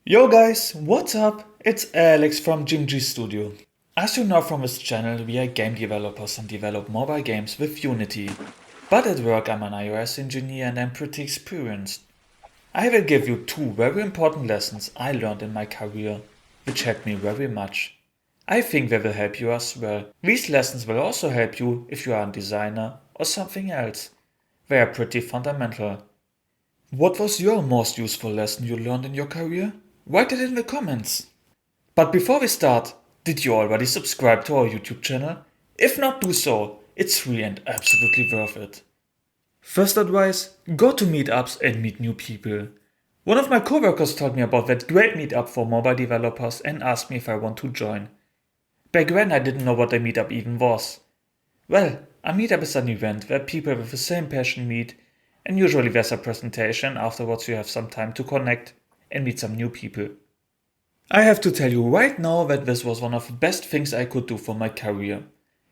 Yo guys, what's up? It's Alex from GMG Studio. As you know from this channel, we are game developers and develop mobile games with Unity. But at work I'm an iOS engineer and I'm pretty experienced. I will give you two very important lessons I learned in my career, which helped me very much. I think they will help you as well. These lessons will also help you if you are a designer or something else. They are pretty fundamental. What was your most useful lesson you learned in your career? Write it in the comments. But before we start, did you already subscribe to our YouTube channel? If not, do so. It's free and absolutely worth it. First advice, go to meetups and meet new people. One of my coworkers told me about that great meetup for mobile developers and asked me if I want to join. Back then I didn't know what a meetup even was. Well, a meetup is an event where people with the same passion meet, and usually there's a presentation, afterwards you have some time to connect and meet some new people. I have to tell you right now that this was one of the best things I could do for my career.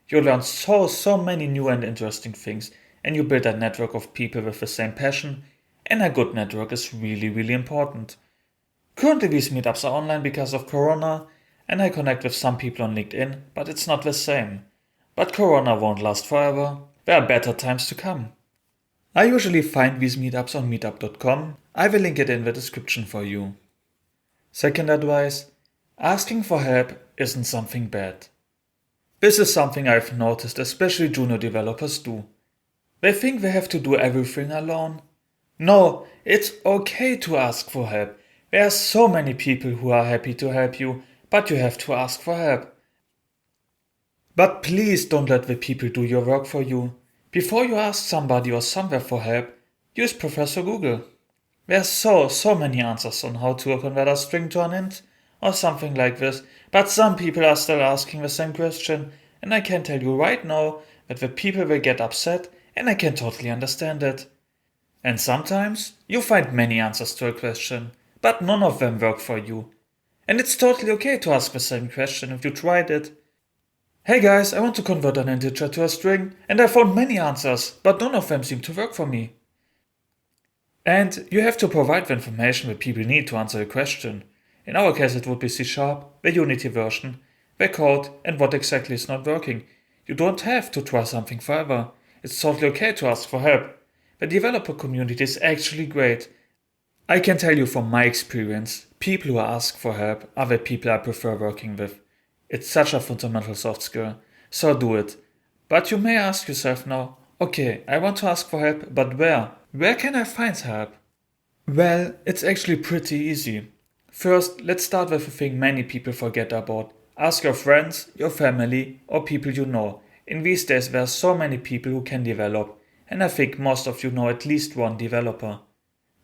You learn so many new and interesting things, and you build a network of people with the same passion, and a good network is really important. Currently these meetups are online because of Corona, and I connect with some people on LinkedIn, but it's not the same. But Corona won't last forever, there are better times to come. I usually find these meetups on meetup.com. I will link it in the description for you. Second advice, asking for help isn't something bad. This is something I've noticed especially junior developers do. They think they have to do everything alone. No, it's okay to ask for help. There are so many people who are happy to help you, but you have to ask for help. But please don't let the people do your work for you. Before you ask somebody or somewhere for help, use Professor Google. There's so many answers on how to convert a string to an int or something like this, but some people are still asking the same question, and I can tell you right now that the people will get upset, and I can totally understand it. And sometimes you find many answers to a question, but none of them work for you. And it's totally okay to ask the same question if you tried it. Hey guys, I want to convert an integer to a string, and I found many answers, but none of them seem to work for me. And you have to provide the information that people need to answer a question. In our case it would be C#, the Unity version, the code, and what exactly is not working. You don't have to try something forever. It's totally okay to ask for help. The developer community is actually great. I can tell you from my experience, people who ask for help are the people I prefer working with. It's such a fundamental soft skill, so do it. But you may ask yourself now, okay, I want to ask for help, but where? Where can I find help? Well, it's actually pretty easy. First, let's start with a thing many people forget about. Ask your friends, your family, or people you know. In these days there are so many people who can develop, and I think most of you know at least one developer.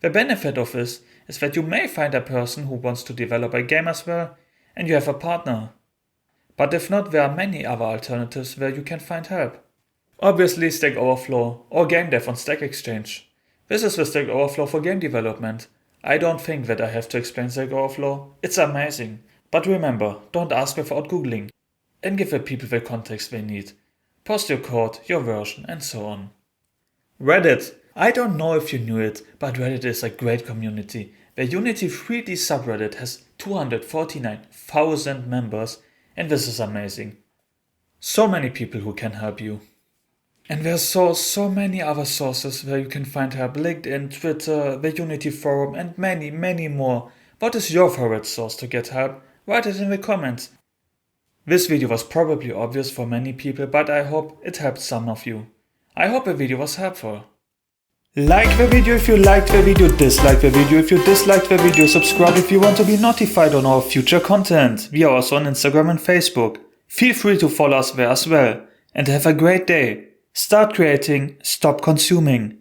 The benefit of this is that you may find a person who wants to develop a game as well, and you have a partner. But if not, there are many other alternatives where you can find help. Obviously Stack Overflow or Game Dev on Stack Exchange. This is the Stack Overflow for game development. I don't think that I have to explain Stack Overflow, it's amazing. But remember, don't ask without googling. And give the people the context they need. Post your code, your version, and so on. Reddit. I don't know if you knew it, but Reddit is a great community. The Unity 3D subreddit has 249,000 members, and this is amazing. So many people who can help you. And there's so many other sources where you can find help. LinkedIn, Twitter, the Unity forum, and many more. What is your favorite source to get help? Write it in the comments. This video was probably obvious for many people, but I hope it helped some of you. I hope the video was helpful. Like the video if you liked the video, dislike the video if you disliked the video, subscribe if you want to be notified on our future content. We are also on Instagram and Facebook. Feel free to follow us there as well. And have a great day. Start creating, stop consuming.